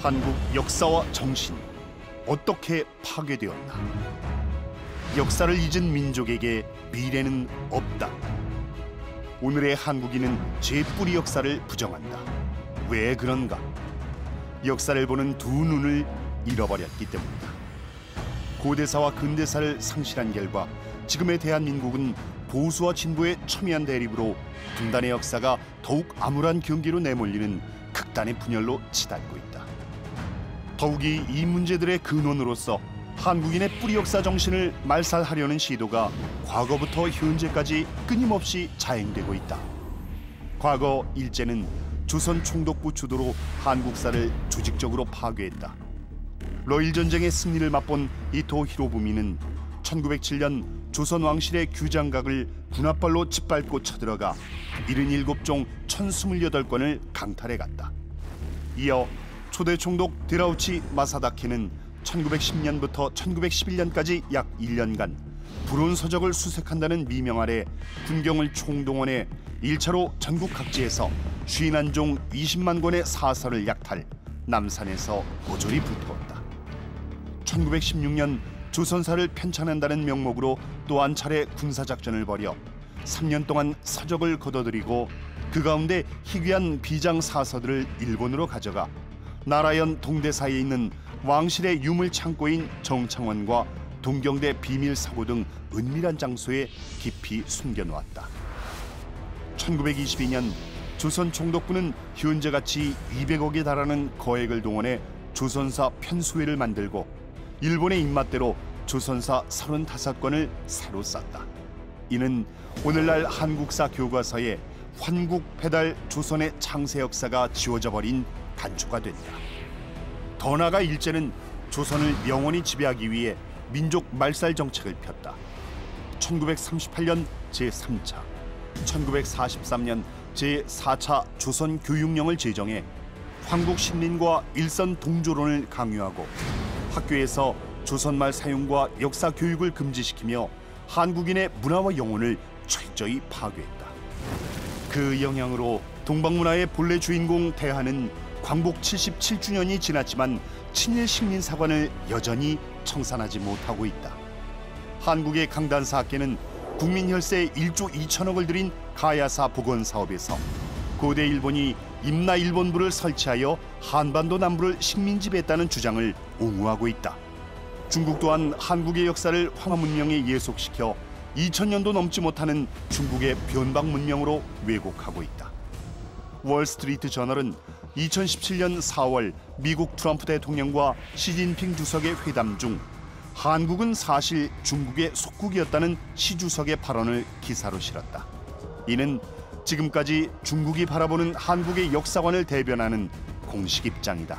한국 역사와 정신이 어떻게 파괴되었나? 역사를 잊은 민족에게 미래는 없다. 오늘의 한국인은 제 뿌리 역사를 부정한다. 왜 그런가? 역사를 보는 두 눈을 잃어버렸기 때문이다. 고대사와 근대사를 상실한 결과 지금의 대한민국은 보수와 진보의 첨예한 대립으로 분단의 역사가 더욱 암울한 경기로 내몰리는 극단의 분열로 치닫고 있다. 더욱이 이 문제들의 근원으로서 한국인의 뿌리 역사 정신을 말살하려는 시도가 과거부터 현재까지 끊임없이 자행되고 있다. 과거 일제는 조선 총독부 주도로 한국사를 조직적으로 파괴했다. 러일 전쟁의 승리를 맛본 이토 히로부미는 1907년 조선 왕실의 규장각을 군합발로 짓밟고 쳐들어가 77종 1028건을 강탈해 갔다. 이어 초대 총독 데라우치 마사다케는 1910년부터 1911년까지 약 1년간 불온 서적을 수색한다는 미명 아래 군경을 총동원해 1차로 전국 각지에서 51종 20만 권의 사설을 약탈, 남산에서 모조리 불태웠다. 1916년 조선사를 편찬한다는 명목으로 또 한 차례 군사작전을 벌여 3년 동안 서적을 거둬들이고 그 가운데 희귀한 비장 사서들을 일본으로 가져가 나라연 동대사에 있는 왕실의 유물 창고인 정창원과 동경대 비밀사고 등 은밀한 장소에 깊이 숨겨놓았다. 1922년 조선 총독부는 현재 가치 200억에 달하는 거액을 동원해 조선사 편수회를 만들고 일본의 입맛대로 조선사 35권을 새로 썼다. 이는 오늘날 한국사 교과서에 환국 패달 조선의 창세 역사가 지워져 버린 단초가 된다. 더 나아가 일제는 조선을 영원히 지배하기 위해 민족 말살 정책을 폈다. 1938년 제3차, 1943년 제4차 조선 교육령을 제정해 황국 신린과 일선 동조론을 강요하고 학교에서 조선말 사용과 역사 교육을 금지시키며 한국인의 문화와 영혼을 철저히 파괴했다. 그 영향으로 동방문화의 본래 주인공 대한은 광복 77주년이 지났지만 친일 식민사관을 여전히 청산하지 못하고 있다. 한국의 강단사 학계는 국민혈세 1조 2천억을 들인 가야사 복원사업에서 고대 일본이 임나 일본부를 설치하여 한반도 남부를 식민 지배했다는 주장을 옹호하고 있다. 중국 또한 한국의 역사를 황화 문명에 예속시켜 2000년도 넘지 못하는 중국의 변방 문명으로 왜곡하고 있다. 월스트리트 저널은 2017년 4월 미국 트럼프 대통령과 시진핑 주석의 회담 중 한국은 사실 중국의 속국이었다는 시 주석의 발언을 기사로 실었다. 이는 지금까지 중국이 바라보는 한국의 역사관을 대변하는 공식 입장이다.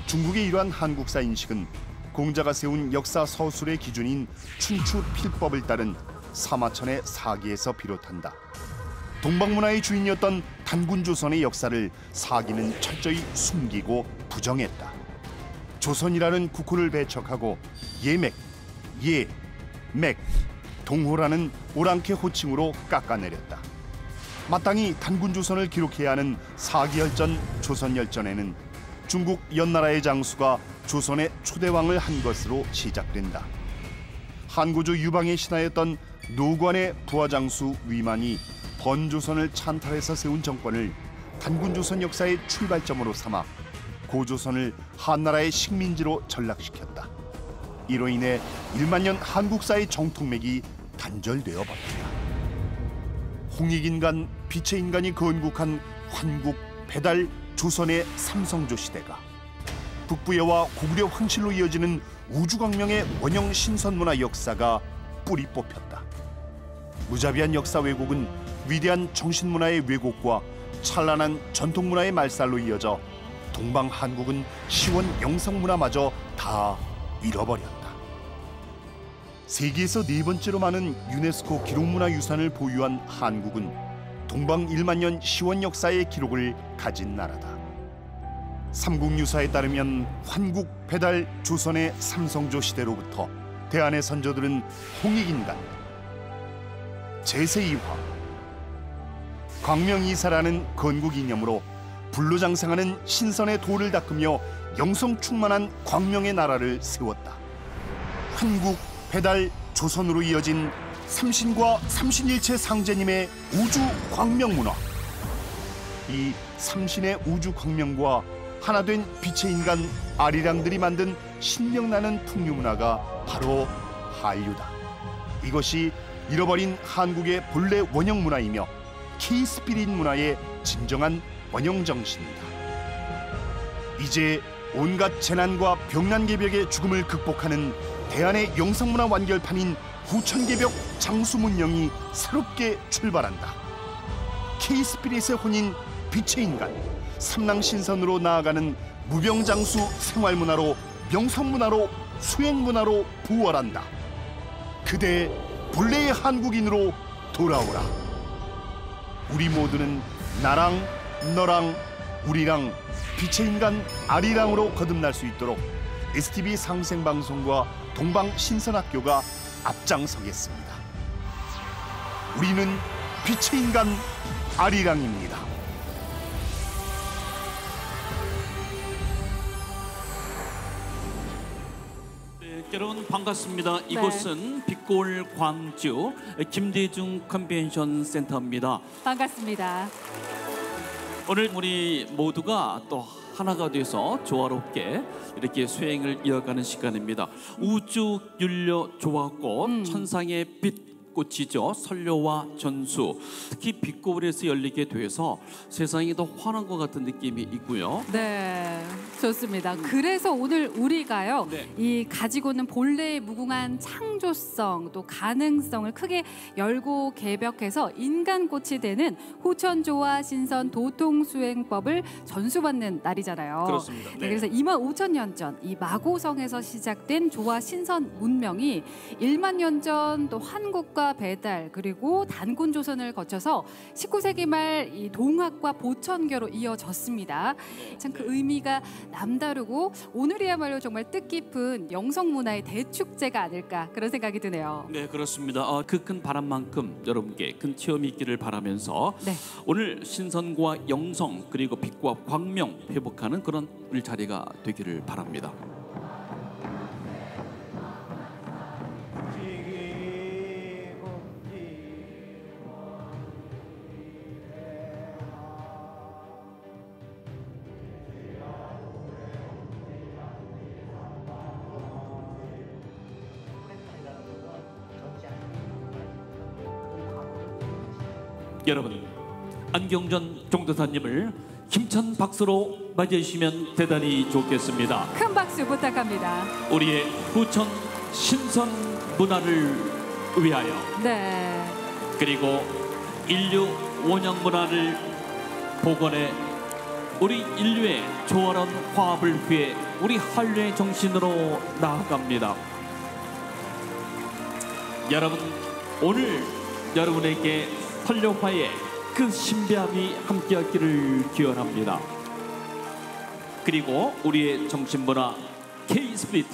중국의 이러한 한국사 인식은 공자가 세운 역사 서술의 기준인 춘추 필법을 따른 사마천의 사기에서 비롯한다. 동방문화의 주인이었던 단군조선의 역사를 사기는 철저히 숨기고 부정했다. 조선이라는 국호를 배척하고 예맥, 예, 맥, 동호라는 오랑캐 호칭으로 깎아내렸다. 마땅히 단군조선을 기록해야 하는 사기열전 조선열전에는 중국 연나라의 장수가 조선의 초대왕을 한 것으로 시작된다. 한고조 유방의 신하였던 노관의 부하장수 위만이 번조선을 찬탈해서 세운 정권을 단군조선 역사의 출발점으로 삼아 고조선을 한나라의 식민지로 전락시켰다. 이로 인해 1만 년 한국사의 정통맥이 단절되어 버렸다. 홍익인간, 빛의 인간이 건국한 환국, 배달, 조선의 삼성조 시대가 북부여와 고구려 황실로 이어지는 우주광명의 원형 신선문화 역사가 뿌리 뽑혔다. 무자비한 역사 왜곡은 위대한 정신문화의 왜곡과 찬란한 전통문화의 말살로 이어져 동방 한국은 시원 영성문화마저 다 잃어버렸다. 세계에서 4번째로 많은 유네스코 기록문화유산을 보유한 한국은 동방 1만 년 시원 역사의 기록을 가진 나라다. 삼국유사에 따르면 환국 배달 조선의 삼성조 시대로부터 대한의 선조들은 홍익인간, 제세이화, 광명이사라는 건국 이념으로 불로 장생하는 신선의 도를 닦으며 영성 충만한 광명의 나라를 세웠다. 한국, 배달, 조선으로 이어진 삼신과 삼신일체 상제님의 우주 광명 문화. 이 삼신의 우주 광명과 하나된 빛의 인간 아리랑들이 만든 신명나는 풍류 문화가 바로 한류다. 이것이 잃어버린 한국의 본래 원형 문화이며 K-스피릿 문화의 진정한 원형 정신이다. 이제 온갖 재난과 병난개벽의 죽음을 극복하는 대한의 영성문화 완결판인 후천개벽 장수문명이 새롭게 출발한다. K-스피릿의 혼인 빛의 인간, 삼랑신선으로 나아가는 무병장수 생활문화로, 명성문화로, 수행문화로 부활한다. 그대 본래의 한국인으로 돌아오라. 우리 모두는 나랑 너랑 우리랑 빛의 인간 아리랑으로 거듭날 수 있도록 STV 상생방송과 동방신선학교가 앞장서겠습니다. 우리는 빛의 인간 아리랑입니다. 여러분 반갑습니다. 이곳은 빛골 광주 김대중 컨벤션 센터입니다. 반갑습니다. 오늘 우리 모두가 또 하나가 돼서 조화롭게 이렇게 수행을 이어가는 시간입니다. 우주 윤려 조화꽃 천상의 빛꽃이죠. 설료와 전수, 특히 빛골에서 열리게 돼서 세상이 더 환한 것 같은 느낌이 있고요. 네, 좋습니다. 그래서 오늘 우리가요, 네. 이 가지고 있는 본래의 무궁한 창조성 또 가능성을 크게 열고 개벽해서 인간꽃이 되는 후천조화 신선 도통수행법을 전수받는 날이잖아요. 그렇습니다. 네, 네. 그래서 25,000년 전 이 마고성에서 시작된 조화 신선 문명이 1만 년 전 또 한국과 배달 그리고 단군 조선을 거쳐서 19세기 말 이 동학과 보천교로 이어졌습니다. 참 그 의미가 남다르고 오늘이야말로 정말 뜻깊은 영성 문화의 대축제가 아닐까 그런 생각이 드네요. 네, 그렇습니다. 그 큰 바람만큼 여러분께 큰 체험이 있기를 바라면서 네. 오늘 신선과 영성 그리고 빛과 광명 회복하는 그런 일자리가 되기를 바랍니다. 여러분, 안경전 종도사님을 힘찬 박수로 맞이해 주시면 대단히 좋겠습니다. 큰 박수 부탁합니다. 우리의 후천 신선 문화를 위하여, 네. 그리고 인류 원형 문화를 복원해 우리 인류의 조화로운 화합을 위해 우리 한류의 정신으로 나아갑니다. 여러분, 오늘 여러분에게 설료화의 그 신비함이 함께하기를 기원합니다. 그리고 우리의 정신문화 K-스피릿,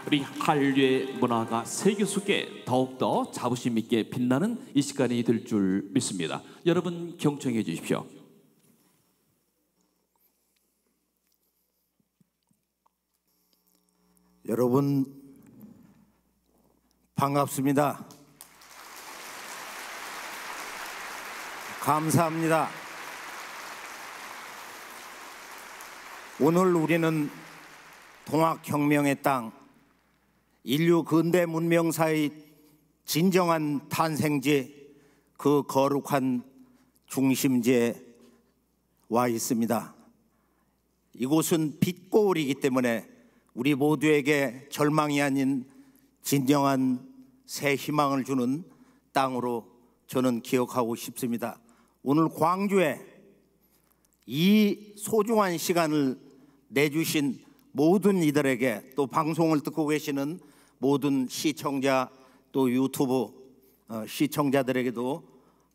우리 한류의 문화가 세계 속에 더욱더 자부심 있게 빛나는 이 시간이 될 줄 믿습니다. 여러분 경청해 주십시오. 여러분 반갑습니다. 감사합니다. 오늘 우리는 동학혁명의 땅, 인류 근대 문명사의 진정한 탄생지, 그 거룩한 중심지에 와 있습니다. 이곳은 빛고울이기 때문에 우리 모두에게 절망이 아닌 진정한 새 희망을 주는 땅으로 저는 기억하고 싶습니다. 오늘 광주에 이 소중한 시간을 내주신 모든 이들에게, 또 방송을 듣고 계시는 모든 시청자, 또 유튜브 시청자들에게도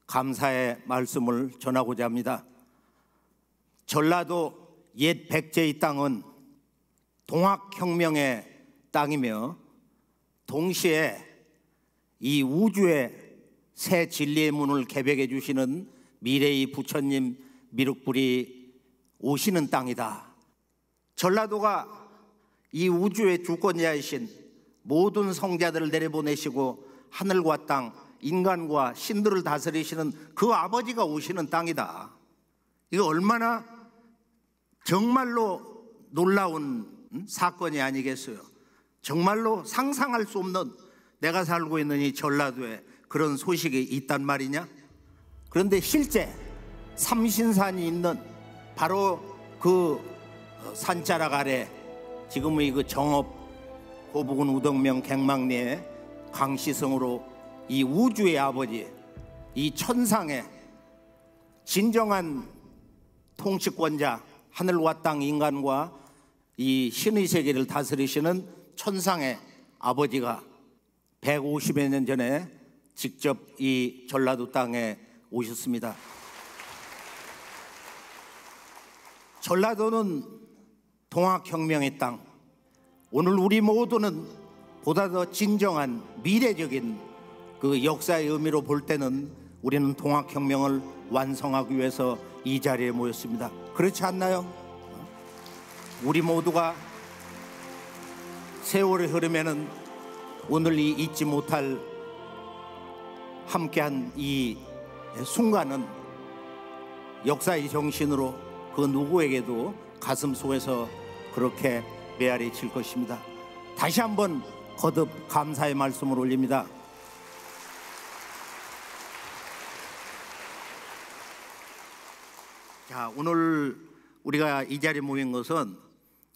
감사의 말씀을 전하고자 합니다. 전라도 옛 백제의 땅은 동학혁명의 땅이며 동시에 이 우주의 새 진리의 문을 개벽해 주시는 미래의 부처님 미륵불이 오시는 땅이다. 전라도가 이 우주의 주권자이신 모든 성자들을 내려보내시고 하늘과 땅, 인간과 신들을 다스리시는 그 아버지가 오시는 땅이다. 이거 얼마나 정말로 놀라운 사건이 아니겠어요? 정말로 상상할 수 없는, 내가 살고 있는 이 전라도에 그런 소식이 있단 말이냐? 그런데 실제 삼신산이 있는 바로 그 산자락 아래, 지금의 그 정읍 고부군 우덕명 갱망리의 강시성으로 이 우주의 아버지, 이 천상의 진정한 통치권자, 하늘과 땅, 인간과 이 신의 세계를 다스리시는 천상의 아버지가 150여 년 전에 직접 이 전라도 땅에 오셨습니다. 전라도는 동학혁명의 땅, 오늘 우리 모두는 보다 더 진정한 미래적인 그 역사의 의미로 볼 때는 우리는 동학혁명을 완성하기 위해서 이 자리에 모였습니다. 그렇지 않나요? 우리 모두가 세월이 흐르면은 오늘 이 잊지 못할 함께한 이 순간은 역사의 정신으로 그 누구에게도 가슴 속에서 그렇게 메아리 칠 것입니다. 다시 한번 거듭 감사의 말씀을 올립니다. 자, 오늘 우리가 이 자리에 모인 것은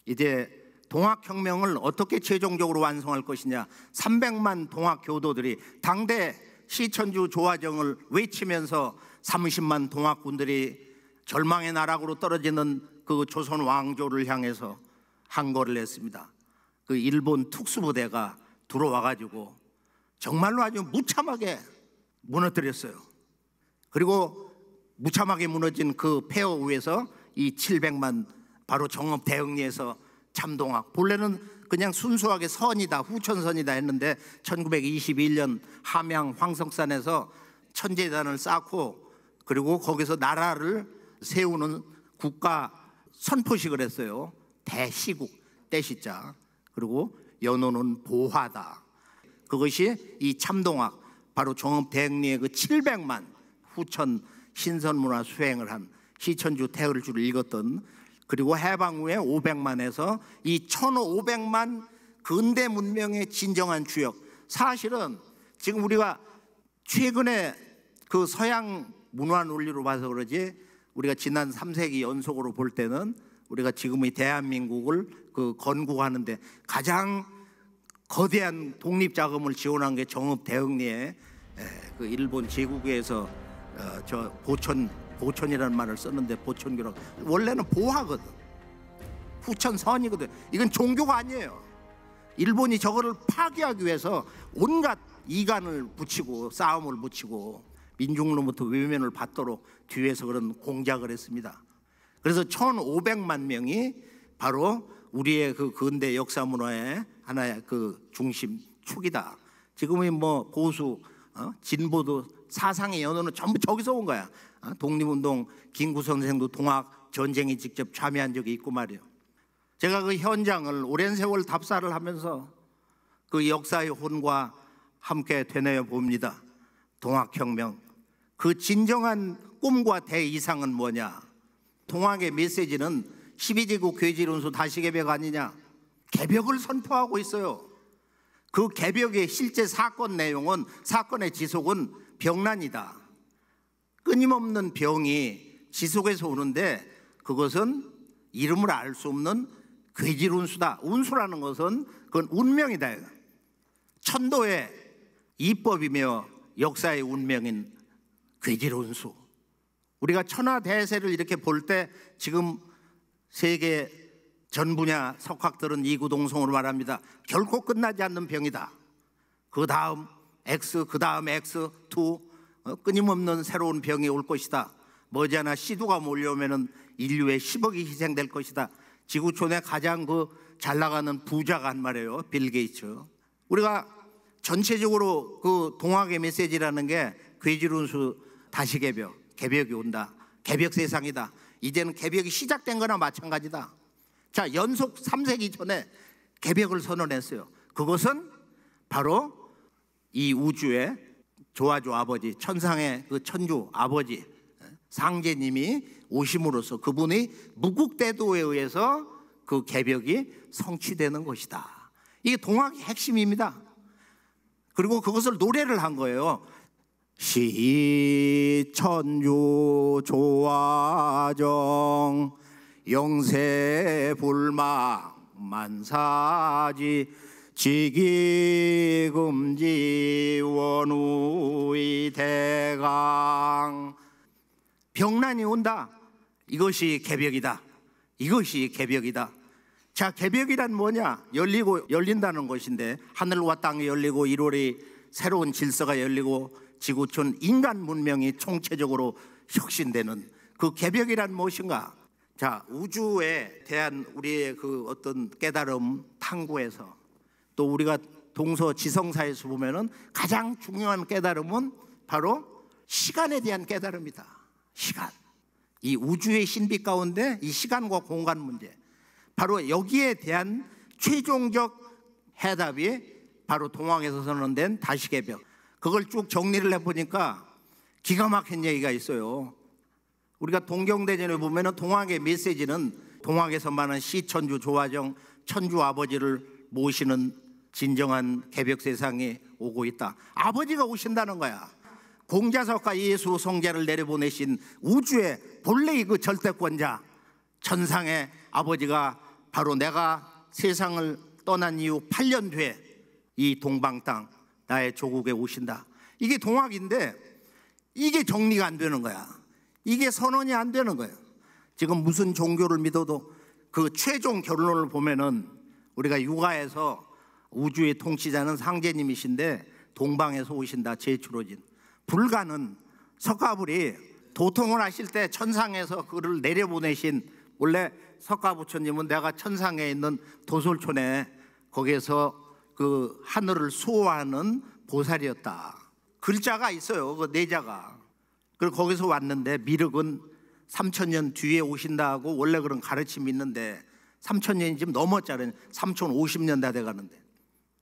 이제 동학혁명을 어떻게 최종적으로 완성할 것이냐, 300만 동학교도들이 당대 시천주 조화정을 외치면서 30만 동학군들이 절망의 나락으로 떨어지는 그 조선 왕조를 향해서 항거를 했습니다. 그 일본 특수부대가 들어와가지고 정말로 아주 무참하게 무너뜨렸어요. 그리고 무참하게 무너진 그 폐허 위에서 이 700만 바로 정읍 대흥리에서 참동학, 본래는 그냥 순수하게 선이다, 후천선이다 했는데 1921년 함양 황석산에서 천재단을 쌓고 그리고 거기서 나라를 세우는 국가 선포식을 했어요. 대시국, 대시자. 그리고 연호는 보화다. 그것이 이 참동학, 바로 정읍 대흥리의 그 700만 후천 신선문화 수행을 한 시천주 태을주를 읽었던, 그리고 해방 후에 500만에서 이 1500만 근대 문명의 진정한 주역. 사실은 지금 우리가 최근에 그 서양 문화 논리로 봐서 그러지, 우리가 지난 3세기 연속으로 볼 때는 우리가 지금의 대한민국을 그 건국하는데 가장 거대한 독립자금을 지원한 게 정읍 대흥리에 그 일본 제국에서 저 보천이라는 말을 썼는데, 보천교라고, 원래는 보화거든, 후천선이거든. 이건 종교가 아니에요. 일본이 저거를 파괴하기 위해서 온갖 이간을 붙이고 싸움을 붙이고 민중으로부터 외면을 받도록 뒤에서 그런 공작을 했습니다. 그래서 1500만 명이 바로 우리의 그 근대 역사 문화의 하나의 그 중심 축이다. 지금의 뭐 보수, 진보도 사상의 연호는 전부 저기서 온 거야. 독립운동 김구 선생도 동학 전쟁에 직접 참여한 적이 있고 말이에요. 제가 그 현장을 오랜 세월 답사를 하면서 그 역사의 혼과 함께 되뇌어 봅니다. 동학혁명, 그 진정한 꿈과 대이상은 뭐냐? 동학의 메시지는 12제국 괴질운수 다시개벽 아니냐? 개벽을 선포하고 있어요. 그 개벽의 실제 사건 내용은, 사건의 지속은 병난이다. 끊임없는 병이 지속해서 오는데 그것은 이름을 알 수 없는 괴질운수다. 운수라는 것은 그건 운명이다. 천도의 이법이며 역사의 운명인 괴질운수. 우리가 천하대세를 이렇게 볼 때 지금 세계 전 분야 석학들은 이구동성으로 말합니다. 결코 끝나지 않는 병이다. 그 다음 X, 그 다음 X2, 끊임없는 새로운 병이 올 것이다. 머지않아 시두가 몰려오면은 인류의 10억이 희생될 것이다. 지구촌에 가장 그 잘 나가는 부자가 한 말이에요. 빌 게이츠. 우리가 전체적으로 그 동학의 메시지라는 게 괴질운수 다시 개벽, 개벽이 온다. 개벽 세상이다. 이제는 개벽이 시작된 거나 마찬가지다. 자, 연속 3세기 전에 개벽을 선언했어요. 그것은 바로 이 우주의 조아조 아버지, 천상의 그 천주 아버지 상제님이 오심으로써 그분의 무국대도에 의해서 그 개벽이 성취되는 것이다. 이게 동학의 핵심입니다. 그리고 그것을 노래를 한 거예요. 시천주 조아정 영세불망 만사지 지기금지 원우의 대강. 병난이 온다. 이것이 개벽이다. 이것이 개벽이다. 자, 개벽이란 뭐냐? 열리고 열린다는 것인데 하늘과 땅이 열리고 1월이 새로운 질서가 열리고 지구촌 인간 문명이 총체적으로 혁신되는 그 개벽이란 무엇인가? 자, 우주에 대한 우리의 그 어떤 깨달음 탐구에서 또 우리가 동서 지성사에서 보면은 가장 중요한 깨달음은 바로 시간에 대한 깨달음이다. 시간. 이 우주의 신비 가운데 이 시간과 공간 문제, 바로 여기에 대한 최종적 해답이 바로 동학에서 선언된 다시개벽. 그걸 쭉 정리를 해보니까 기가 막힌 얘기가 있어요. 우리가 동경대전에 보면은 동학의 메시지는 동학에서 말하는 시천주 조아정 천주 아버지를 모시는 진정한 개벽 세상이 오고 있다. 아버지가 오신다는 거야. 공자석과 예수 성자를 내려보내신 우주의 본래의 그 절대권자 천상의 아버지가 바로 내가 세상을 떠난 이후 8년 뒤에 이 동방 땅 나의 조국에 오신다. 이게 동학인데 이게 정리가 안 되는 거야. 이게 선언이 안 되는 거예요. 지금 무슨 종교를 믿어도 그 최종 결론을 보면은 우리가 육아에서 우주의 통치자는 상제님이신데 동방에서 오신다. 제추로진 불가는 석가불이 도통을 하실 때 천상에서 그를 내려보내신, 원래 석가부처님은 내가 천상에 있는 도솔촌에 거기에서 그 하늘을 수호하는 보살이었다. 글자가 있어요. 그 내자가. 그리고 거기서 왔는데 미륵은 3000년 뒤에 오신다고 원래 그런 가르침이 있는데 3000년이 지금 넘었잖아요. 3050년 다 돼가는데.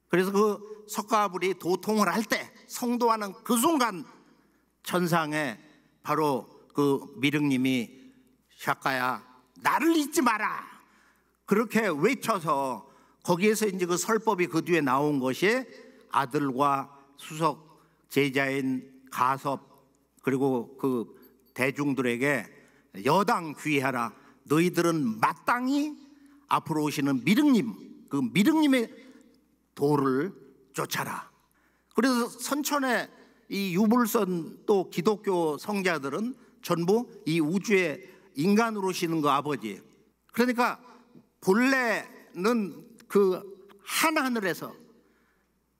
그래서 그 석가불이 도통을 할 때 성도하는 그 순간 천상에 바로 그 미륵님이 샤카야 나를 잊지 마라 그렇게 외쳐서 거기에서 이제 그 설법이 그 뒤에 나온 것이 아들과 수석 제자인 가섭 그리고 그 대중들에게 여당 귀하라. 너희들은 마땅히 앞으로 오시는 미륵님, 그 미륵님의 도를 쫓아라. 그래서 선천의 이 유불선 또 기독교 성자들은 전부 이 우주의 인간으로 오시는 그 아버지. 그러니까 본래는 그 한 하늘에서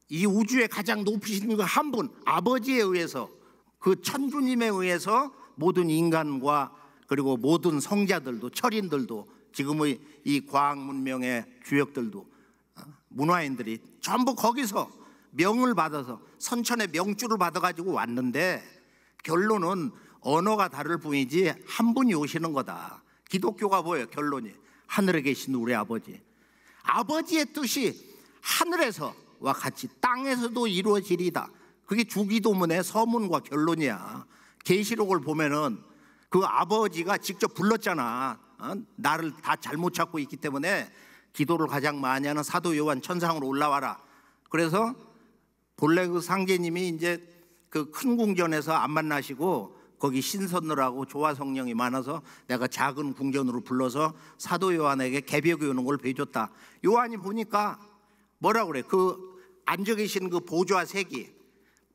이 우주의 가장 높으신 그 한 분 아버지에 의해서 그 천주님에 의해서 모든 인간과 그리고 모든 성자들도 철인들도 지금의 이 과학 문명의 주역들도 문화인들이 전부 거기서 명을 받아서 선천의 명주를 받아가지고 왔는데 결론은 언어가 다를 뿐이지 한 분이 오시는 거다. 기독교가 뭐예요? 결론이 하늘에 계신 우리 아버지. 아버지의 뜻이 하늘에서와 같이 땅에서도 이루어지리다. 그게 주기도문의 서문과 결론이야. 계시록을 보면은 그 아버지가 직접 불렀잖아. 나를 다 잘못 찾고 있기 때문에 기도를 가장 많이 하는 사도 요한 천상으로 올라와라. 그래서 본래 그 상제님이 이제 그 큰 궁전에서 안 만나시고 거기 신선느라고 조화 성령이 많아서 내가 작은 궁전으로 불러서 사도 요한에게 개벽이 오는 걸 배줬다. 요한이 보니까 뭐라 그래? 그 앉아 계신 그 보좌 색이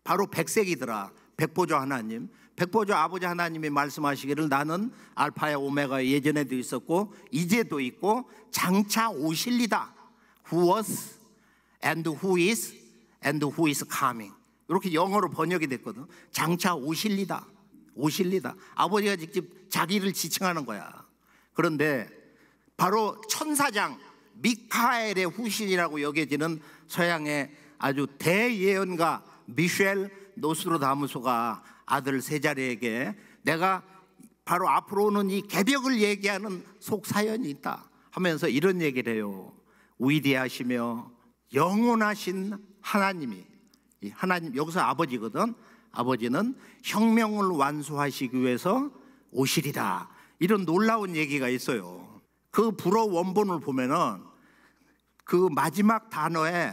바로 백색이더라. 백보좌 하나님, 백보좌 아버지 하나님이 말씀하시기를 나는 알파야 오메가 예전에도 있었고 이제도 있고 장차 오실리다. Who was and who is and who is coming. 이렇게 영어로 번역이 됐거든. 장차 오실리다. 오실리다. 아버지가 직접 자기를 지칭하는 거야. 그런데 바로 천사장 미카엘의 후신이라고 여겨지는 서양의 아주 대예언가 미셸 노스트라다무스가 아들 세자리에게 내가 바로 앞으로는 이 개벽을 얘기하는 속사연이 있다 하면서 이런 얘기를 해요. 위대하시며 영원하신 하나님이, 이 하나님 여기서 아버지거든. 아버지는 혁명을 완수하시기 위해서 오시리다. 이런 놀라운 얘기가 있어요. 그 불어 원본을 보면은 그 마지막 단어에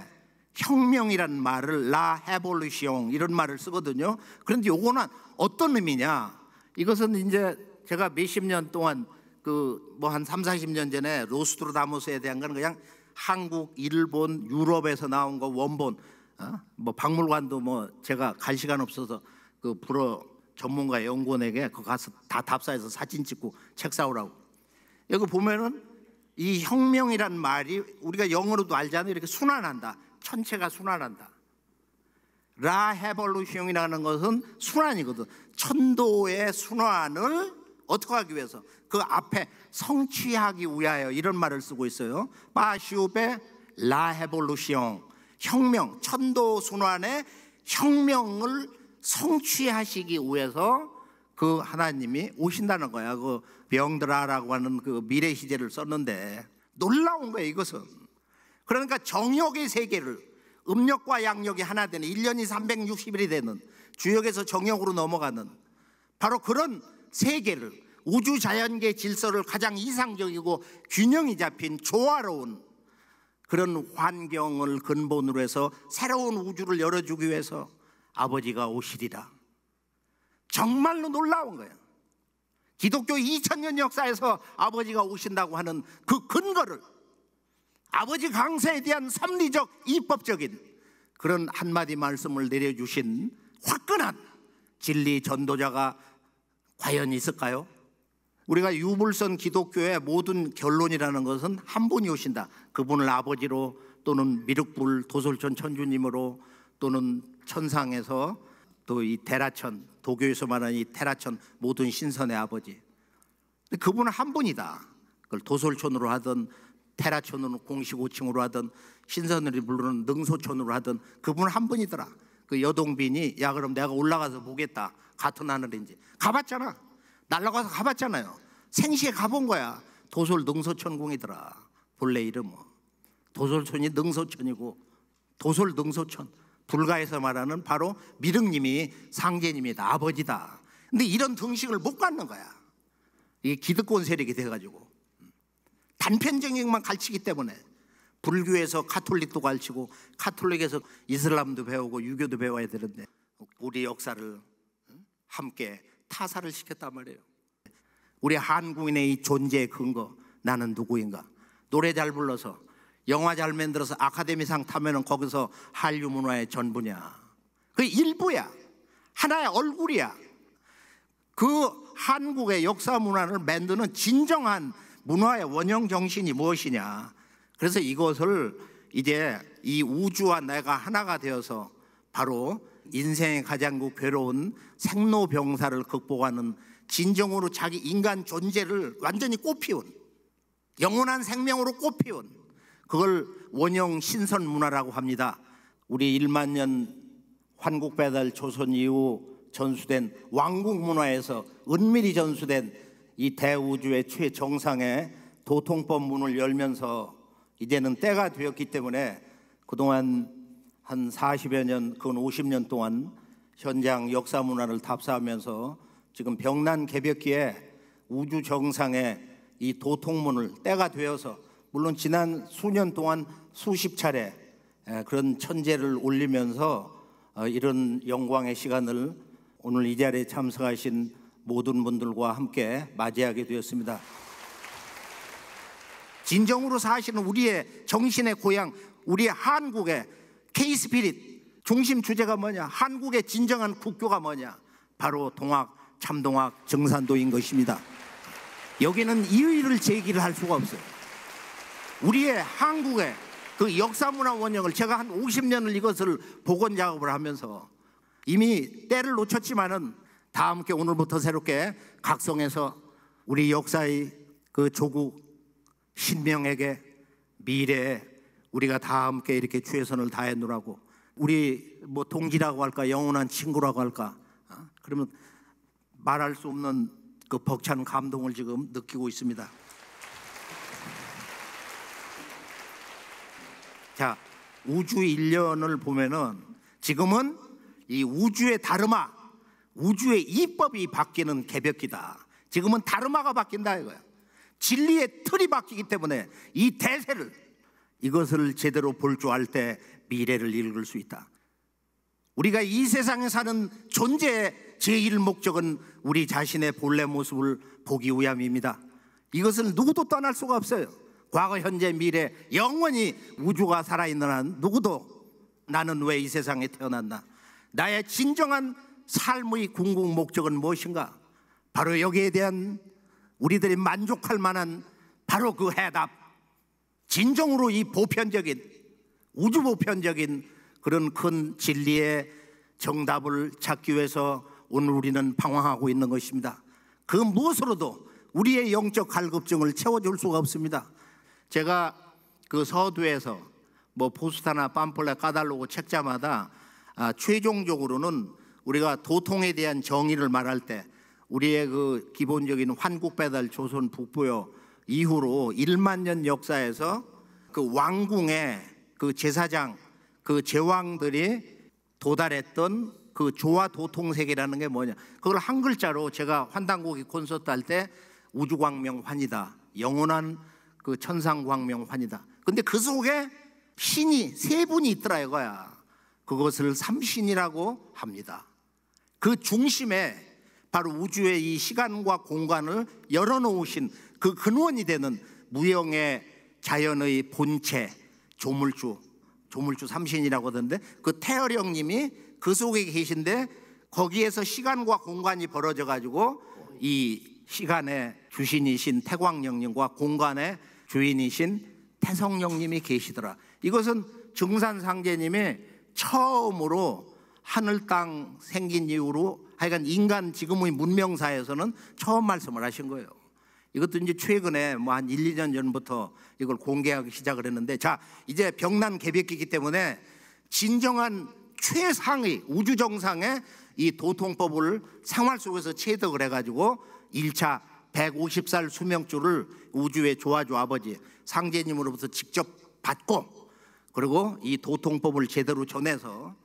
혁명이라는 말을 라 해볼루시옹 이런 말을 쓰거든요. 그런데 요거는 어떤 의미냐? 이것은 이제 제가 몇십 년 동안 그 뭐 한 3, 40년 전에 노스트라다무스에 대한 건 그냥 한국, 일본, 유럽에서 나온 거 원본, 뭐 박물관도 뭐 제가 갈 시간 없어서 그 불어 전문가 연구원에게 그 가서 다 답사해서 사진 찍고 책 사오라고. 여기 보면은 이 혁명이란 말이 우리가 영어로도 알잖아요. 이렇게 순환한다. 천체가 순환한다. 라 해볼루션이라는 것은 순환이거든. 천도의 순환을 어떻게 하기 위해서, 그 앞에 성취하기 위하여 이런 말을 쓰고 있어요. 파슈베 라 해볼루션, 혁명, 천도 순환의 혁명을 성취하시기 위해서 그 하나님이 오신다는 거야. 그 병드라라고 하는 그 미래 시제를 썼는데 놀라운 거예요, 이것은. 그러니까 정역의 세계를, 음력과 양력이 하나 되는 1년이 360일이 되는 주역에서 정역으로 넘어가는 바로 그런 세계를, 우주 자연계 질서를 가장 이상적이고 균형이 잡힌 조화로운 그런 환경을 근본으로 해서 새로운 우주를 열어주기 위해서 아버지가 오시리라. 정말로 놀라운 거예요. 기독교 2000년 역사에서 아버지가 오신다고 하는 그 근거를, 아버지 강세에 대한 섭리적 입법적인 그런 한마디 말씀을 내려주신 화끈한 진리 전도자가 과연 있을까요? 우리가 유불선 기독교의 모든 결론이라는 것은 한 분이 오신다. 그분을 아버지로, 또는 미륵불 도솔천 천주님으로, 또는 천상에서 또 이 테라천, 도교에서 말하는 이 테라천 모든 신선의 아버지. 그분은 한 분이다. 그걸 도솔천으로 하든 테라천으로 공식 호칭으로 하든 신선을 부르는 능소천으로 하든 그분은 한 분이더라. 그 여동빈이 야 그럼 내가 올라가서 보겠다. 같은 하늘인지. 가봤잖아. 날아가서 가봤잖아요. 생시에 가본 거야. 도솔 능소천궁이더라. 본래 이름은 도솔천이 능소천이고, 도솔 능소천, 불가에서 말하는 바로 미륵님이 상제님이다, 아버지다. 근데 이런 등식을 못 갖는 거야. 이게 기득권 세력이 돼가지고 단편적인 것만 가르치기 때문에 불교에서 카톨릭도 가르치고 카톨릭에서 이슬람도 배우고 유교도 배워야 되는데 우리 역사를 함께 타살을 시켰단 말이에요. 우리 한국인의 이 존재의 근거, 나는 누구인가? 노래 잘 불러서, 영화 잘 만들어서 아카데미상 타면은 거기서 한류 문화의 전부냐? 그 일부야. 하나의 얼굴이야. 그 한국의 역사 문화를 만드는 진정한 문화의 원형 정신이 무엇이냐? 그래서 이것을 이제 이 우주와 내가 하나가 되어서 바로 인생의 가장 괴로운 생로병사를 극복하는, 진정으로 자기 인간 존재를 완전히 꽃피운, 영원한 생명으로 꽃피운, 그걸 원형 신선 문화라고 합니다. 우리 1만 년 환국 배달 조선 이후 전수된 왕국 문화에서 은밀히 전수된 이 대우주의 최정상의 도통법 문을 열면서 이제는 때가 되었기 때문에 그동안 한 40여 년, 그건 50년 동안 현장 역사 문화를 답사하면서 지금 병난 개벽기에 우주 정상의 이 도통문을 때가 되어서, 물론 지난 수년 동안 수십 차례 그런 천재를 올리면서 이런 영광의 시간을 오늘 이 자리에 참석하신 모든 분들과 함께 맞이하게 되었습니다. 진정으로 사시는 우리의 정신의 고향, 우리 한국의 K-스피릿 중심 주제가 뭐냐? 한국의 진정한 국교가 뭐냐? 바로 동학, 참동학, 정산도인 것입니다. 여기는 이의를 제기를 할 수가 없어요. 우리의 한국의 그 역사문화 원형을 제가 한 50년을 이것을 복원 작업을 하면서 이미 때를 놓쳤지만은 다 함께 오늘부터 새롭게 각성해서 우리 역사의 그 조국 신명에게 미래에 우리가 다 함께 이렇게 최선을 다해놓으라고, 우리 뭐 동지라고 할까, 영원한 친구라고 할까, 그러면 말할 수 없는 그 벅찬 감동을 지금 느끼고 있습니다. 자, 우주 일련을 보면은 지금은 이 우주의 다르마, 우주의 이법이 바뀌는 개벽기다. 지금은 다르마가 바뀐다 이거야. 진리의 틀이 바뀌기 때문에 이 대세를, 이것을 제대로 볼 줄 알 때 미래를 읽을 수 있다. 우리가 이 세상에 사는 존재의 제일 목적은 우리 자신의 본래 모습을 보기 위함입니다. 이것을 누구도 떠날 수가 없어요. 과거, 현재, 미래 영원히 우주가 살아있는 한 누구도 나는 왜 이 세상에 태어났나, 나의 진정한 삶의 궁극 목적은 무엇인가, 바로 여기에 대한 우리들이 만족할 만한 바로 그 해답, 진정으로 이 보편적인, 우주 보편적인 그런 큰 진리의 정답을 찾기 위해서 오늘 우리는 방황하고 있는 것입니다. 그 무엇으로도 우리의 영적 갈급증을 채워줄 수가 없습니다. 제가 그 서두에서 뭐 포스타나 팜플렛 까달로고 책자마다 최종적으로는 우리가 도통에 대한 정의를 말할 때 우리의 그 기본적인 환국 배달 조선 북부요 이후로 1만 년 역사에서 그 왕궁의 그 제사장, 그 제왕들이 도달했던 그 조화 도통세계라는 게 뭐냐, 그걸 한 글자로 제가 환단고기 콘서트 할 때 우주광명환이다, 영원한 그 천상광명환이다. 근데 그 속에 신이 세 분이 있더라 이거야. 그것을 삼신이라고 합니다. 그 중심에 바로 우주의 이 시간과 공간을 열어놓으신 그 근원이 되는 무형의 자연의 본체 조물주 삼신이라고 하던데, 그 태어령님이 그 속에 계신데 거기에서 시간과 공간이 벌어져 가지고 이 시간의 주신이신 태광령님과 공간의 주인이신 태성령님이 계시더라. 이것은 증산상제님이 처음으로 하늘 땅 생긴 이후로 하여간 인간 지금의 문명사에서는 처음 말씀을 하신 거예요. 이것도 이제 최근에 뭐 한 1, 2년 전부터 이걸 공개하기 시작을 했는데, 자, 이제 병난 개벽기이기 때문에 진정한 최상의 우주 정상의 이 도통법을 생활 속에서 체득을 해가지고 1차 150살 수명주를 우주의 조아주 아버지 상제님으로부터 직접 받고, 그리고 이 도통법을 제대로 전해서,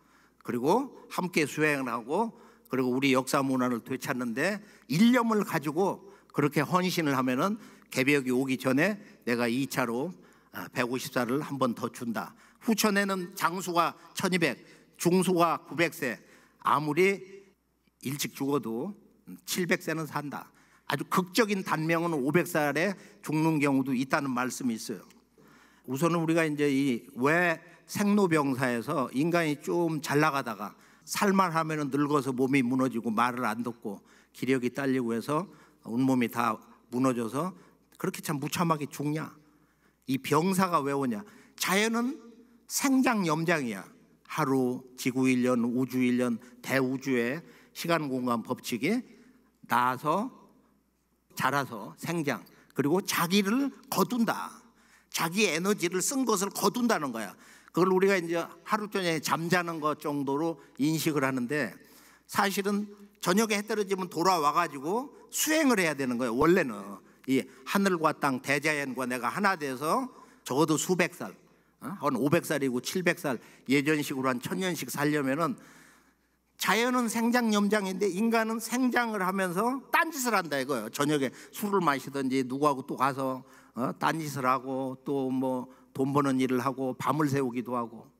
그리고 함께 수행을 하고, 그리고 우리 역사 문화를 되찾는데 일념을 가지고 그렇게 헌신을 하면은 개벽이 오기 전에 내가 2차로 150살을 한 번 더 준다. 후천에는 장수가 1200, 중수가 900세, 아무리 일찍 죽어도 700세는 산다. 아주 극적인 단명은 500살에 죽는 경우도 있다는 말씀이 있어요. 우선은 우리가 이제 이 왜 생로병사에서 인간이 좀 잘 나가다가 살만하면 늙어서 몸이 무너지고 말을 안 듣고 기력이 딸리고 해서 온몸이 다 무너져서 그렇게 참 무참하게 죽냐? 이 병사가 왜 오냐? 자연은 생장염장이야. 하루, 지구 1년, 우주 1년, 대우주의 시간 공간 법칙이 나서 자라서 생장, 그리고 자기를 거둔다. 자기 에너지를 쓴 것을 거둔다는 거야. 그걸 우리가 이제 하루 저녁에 잠자는 것 정도로 인식을 하는데, 사실은 저녁에 해 떨어지면 돌아와가지고 수행을 해야 되는 거예요. 원래는 이 하늘과 땅 대자연과 내가 하나 돼서 적어도 수백 살, 한 500살이고 700살 예전식으로 한 1000년씩 살려면은, 자연은 생장염장인데 인간은 생장을 하면서 딴짓을 한다 이거예요. 저녁에 술을 마시든지 누구하고 또 가서 딴짓을 하고 또 뭐 돈 버는 일을 하고 밤을 새우기도 하고,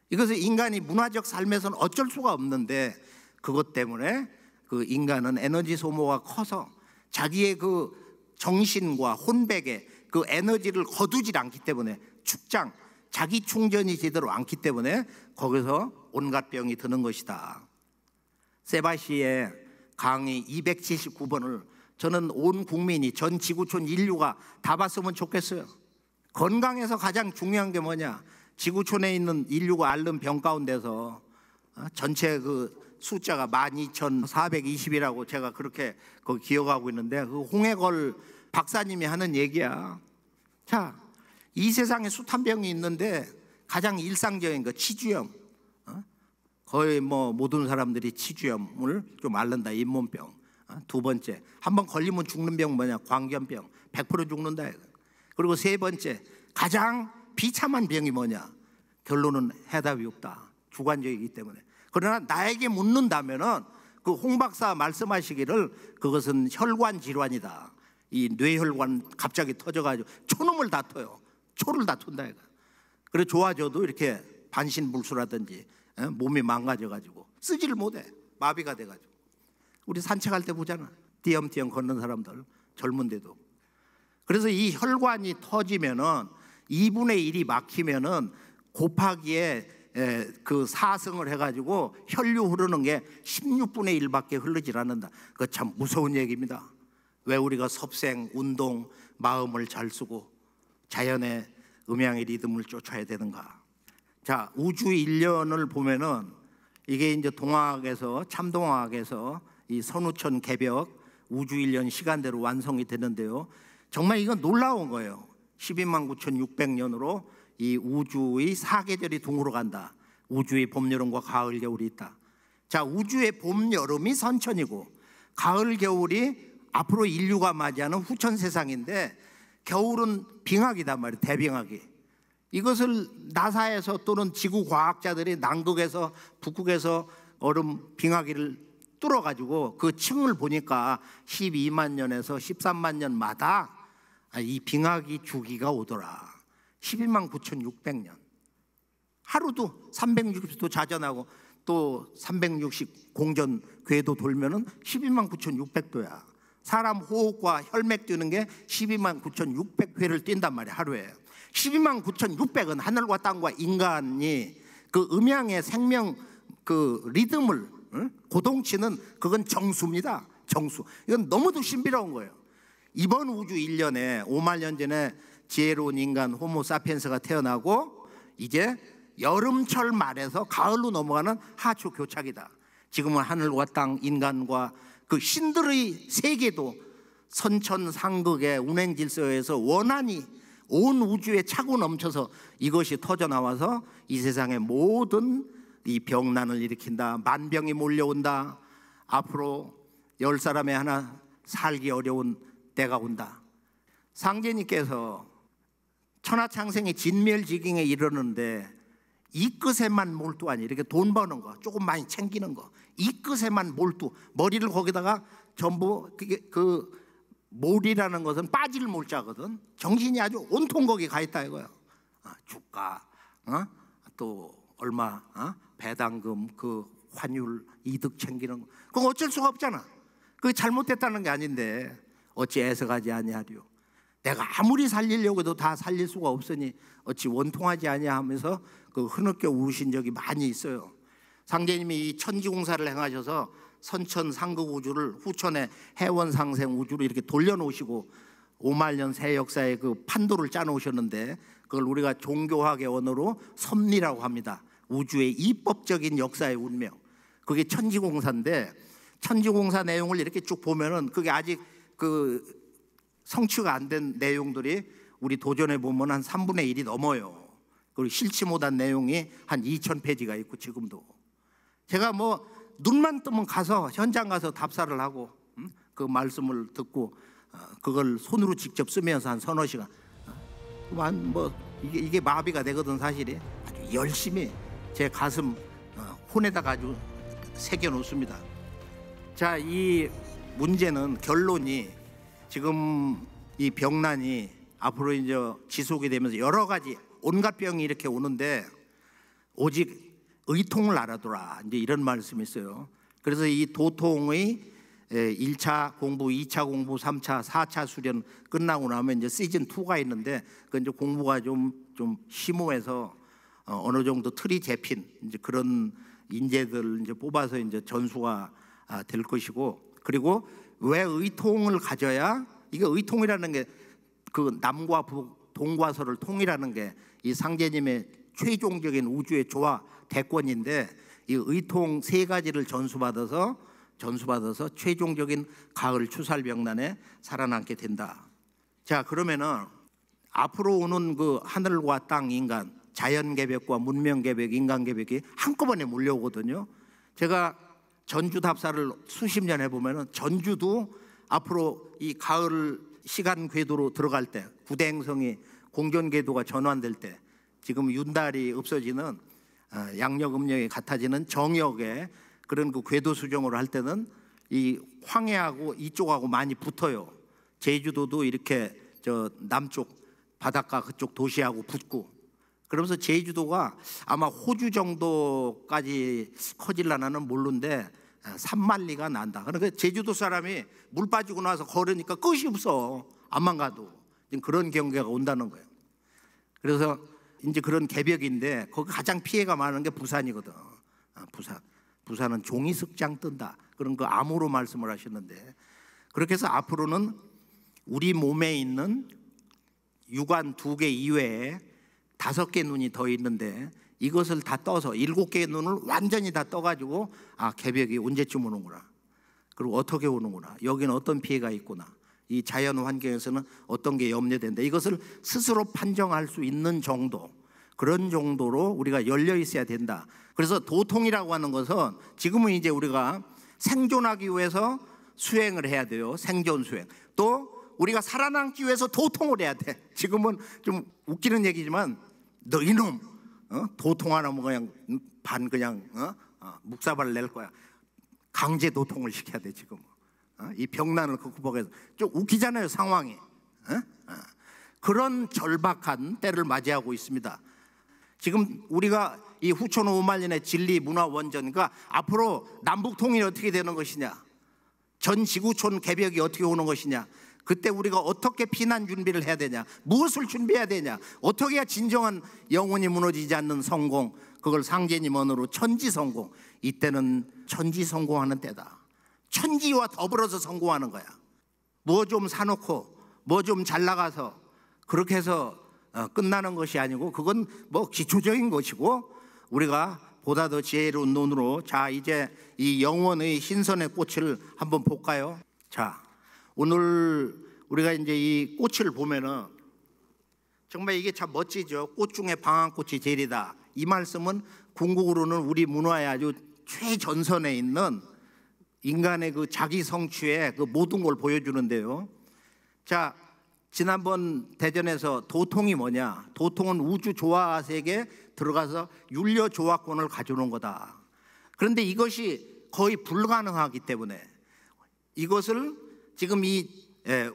이것을 인간이 문화적 삶에서는 어쩔 수가 없는데, 그것 때문에 그 인간은 에너지 소모가 커서 자기의 그 정신과 혼백의 그 에너지를 거두질 않기 때문에, 축장, 자기 충전이 제대로 않기 때문에 거기서 온갖 병이 드는 것이다. 세바시의 강의 279번을 저는 온 국민이, 전 지구촌 인류가 다 봤으면 좋겠어요. 건강에서 가장 중요한 게 뭐냐? 지구촌에 있는 인류가 앓는 병 가운데서 전체 그 숫자가 12,420이라고 제가 그렇게 기억하고 있는데, 그 홍해걸 박사님이 하는 얘기야. 자, 이 세상에 숱한 병이 있는데 가장 일상적인 거 치주염, 거의 뭐 모든 사람들이 치주염을 좀 앓는다. 잇몸병, 두 번째, 한번 걸리면 죽는 병 뭐냐? 광견병. 100% 죽는다. 그리고 세 번째, 가장 비참한 병이 뭐냐? 결론은 해답이 없다. 주관적이기 때문에. 그러나 나에게 묻는다면은 그 홍 박사 말씀하시기를 그것은 혈관 질환이다. 이 뇌혈관 갑자기 터져가지고 초놈을 다퉈요. 초를 다툰다. 그래 좋아져도 이렇게 반신불수라든지 몸이 망가져가지고 쓰지를 못해. 마비가 돼가지고. 우리 산책할 때 보잖아. 띄엄띄엄 걷는 사람들 젊은데도. 그래서 이 혈관이 터지면은 2분의 1이 막히면은 곱하기에 그 사승을 해가지고 혈류 흐르는 게 16분의 1밖에 흐르질 않는다. 그거 참 무서운 얘기입니다. 왜 우리가 섭생, 운동, 마음을 잘 쓰고 자연의 음양의 리듬을 쫓아야 되는가? 자, 우주 일련을 보면은 이게 이제 동화학에서 참동화학에서 이 선우천 개벽 우주 일련 시간대로 완성이 되는데요. 정말 이건 놀라운 거예요. 12만 9,600년으로 이 우주의 사계절이 둥으로 간다. 우주의 봄, 여름과 가을, 겨울이 있다. 자, 우주의 봄, 여름이 선천이고 가을, 겨울이 앞으로 인류가 맞이하는 후천 세상인데 겨울은 빙하기단 말이에요. 대빙하기. 이것을 나사에서 또는 지구 과학자들이 남극에서 북극에서 얼음 빙하기를 뚫어가지고 그 층을 보니까 12만 년에서 13만 년마다 이 빙하기 주기가 오더라. 12만 9,600년. 하루도 360도 자전하고 또 360 공전 궤도 돌면은 12만 9,600도야. 사람 호흡과 혈맥 뛰는 게 12만 9,600회를 뛴단 말이야, 하루에. 12만 9,600은 하늘과 땅과 인간이 그 음양의 생명 그 리듬을 고동치는 그건 정수입니다. 정수. 이건 너무도 신비로운 거예요. 이번 우주 1년에 5만 년 전에 지혜로운 인간 호모사피엔스가 태어나고 이제 여름철 말에서 가을로 넘어가는 하초 교착이다. 지금은 하늘과 땅, 인간과 그 신들의 세계도 선천상극의 운행질서에서 원한이 온 우주에 차고 넘쳐서 이것이 터져나와서 이 세상의 모든 이 병난을 일으킨다. 만병이 몰려온다. 앞으로 10사람에 하나 살기 어려운 때가 온다. 상제님께서 천하창생의 진멸지경에 이르는데 이 끝에만 몰두하니, 이렇게 돈 버는 거 조금 많이 챙기는 거, 이 끝에만 몰두, 머리를 거기다가 전부 그 몰이라는 것은 빠질 몰자거든. 정신이 아주 온통 거기 가 있다 이거야. 주가, 또 얼마, 배당금, 그 환율, 이득 챙기는 거, 그거 어쩔 수가 없잖아. 그게 잘못됐다는 게 아닌데 어찌 애석하지 아니하리요. 내가 아무리 살리려고 해도 다 살릴 수가 없으니 어찌 원통하지 아니하면서 그 흐느껴 우신 적이 많이 있어요. 상제님이 이 천지공사를 행하셔서 선천 상극 우주를 후천의 해원 상생 우주로 이렇게 돌려놓으시고 5만 년 새 역사의 그 판도를 짜놓으셨는데 그걸 우리가 종교학의 언어로 섭리라고 합니다. 우주의 이법적인 역사의 운명. 그게 천지공사인데 천지공사 내용을 이렇게 쭉 보면은 그게 아직 그 성취가 안 된 내용들이 우리 도전에 보면 한 3분의 1이 넘어요. 그리고 실치 못한 내용이 한 2,000페이지가 있고 지금도. 제가 뭐 눈만 뜨면 가서 현장 가서 답사를 하고 그 말씀을 듣고 그걸 손으로 직접 쓰면서 한 서너 시간 뭐 이게 마비가 되거든 사실이. 아주 열심히 제 가슴 혼에다가 아주 새겨 놓습니다. 자, 이 문제는 결론이 지금 이 병난이 앞으로 이제 지속이 되면서 여러 가지 온갖 병이 이렇게 오는데 오직 의통을 알아둬라, 이제 이런 말씀이 있어요. 그래서 이 도통의 1차 공부, 2차 공부, 3차, 4차 수련 끝나고 나면 이제 시즌 2가 있는데 그 이제 공부가 좀 심오해서 어느 정도 틀이 잡힌 이제 그런 인재들 이제 뽑아서 이제 전수가 될 것이고, 그리고 왜 의통을 가져야, 이게 의통이라는 게 그 남과 북, 동과 서를 통일하는 게 이 상제님의 최종적인 우주의 조화 대권인데 이 의통 세 가지를 전수받아서 최종적인 가을 추살병난에 살아남게 된다. 자, 그러면은 앞으로 오는 그 하늘과 땅, 인간, 자연 개벽과 문명 개벽, 인간 개벽이 한꺼번에 몰려오거든요. 제가 전주 답사를 수십 년 해보면은 전주도 앞으로 이 가을 시간 궤도로 들어갈 때, 구대행성이 공전 궤도가 전환될 때, 지금 윤달이 없어지는 양력 음력이 같아지는 정역에 그런 그 궤도 수정으로 할 때는 이 황해하고 이쪽하고 많이 붙어요. 제주도도 이렇게 저 남쪽 바닷가 그쪽 도시하고 붙고, 그러면서 제주도가 아마 호주 정도까지 커질라나는 모르는데 3만리가 난다. 그러니까 제주도 사람이 물 빠지고 나서 걸으니까 끝이 없어. 암만 가도 그런 경계가 온다는 거예요. 그래서 이제 그런 개벽인데 거기 가장 피해가 많은 게 부산이거든. 부산은 종이석장 뜬다, 그런 거 암호로 말씀을 하셨는데, 그렇게 해서 앞으로는 우리 몸에 있는 유관 2개 이외에 5개 눈이 더 있는데 이것을 다 떠서 7개의 눈을 완전히 다 떠가지고 개벽이 언제쯤 오는구나, 그리고 어떻게 오는구나, 여기는 어떤 피해가 있구나, 이 자연 환경에서는 어떤 게 염려된다, 이것을 스스로 판정할 수 있는 정도, 그런 정도로 우리가 열려 있어야 된다. 그래서 도통이라고 하는 것은 지금은 이제 우리가 생존하기 위해서 수행을 해야 돼요. 생존 수행. 또 우리가 살아남기 위해서 도통을 해야 돼. 지금은 좀 웃기는 얘기지만 너 이놈 도통하면 그냥 그냥 묵사발을 낼 거야. 강제 도통을 시켜야 돼 지금. 이 병난을 극복해서. 좀 웃기잖아요 상황이. 그런 절박한 때를 맞이하고 있습니다. 지금 우리가 이 후촌 5만년의 진리 문화 원전과 앞으로 남북 통일이 어떻게 되는 것이냐, 전 지구촌 개벽이 어떻게 오는 것이냐, 그때 우리가 어떻게 피난 준비를 해야 되냐, 무엇을 준비해야 되냐, 어떻게 해야 진정한 영혼이 무너지지 않는 성공, 그걸 상제님 언어로 천지 성공. 이때는 천지 성공하는 때다. 천지와 더불어서 성공하는 거야. 뭐 좀 사놓고 뭐 좀 잘 나가서 그렇게 해서 끝나는 것이 아니고, 그건 뭐 기초적인 것이고, 우리가 보다 더 지혜로운 눈으로, 자 이제 이 영원의 신선의 꽃을 한번 볼까요? 자, 오늘 우리가 이제 이 꽃을 보면은 정말 이게 참 멋지죠. 꽃 중에 방한꽃이 제일이다. 이 말씀은 궁극으로는 우리 문화의 아주 최전선에 있는 인간의 그 자기 성취의 그 모든 걸 보여주는데요. 자, 지난번 대전에서 도통이 뭐냐? 도통은 우주 조화 세계에 들어가서 윤려 조화권을 가져오는 거다. 그런데 이것이 거의 불가능하기 때문에 이것을 지금 이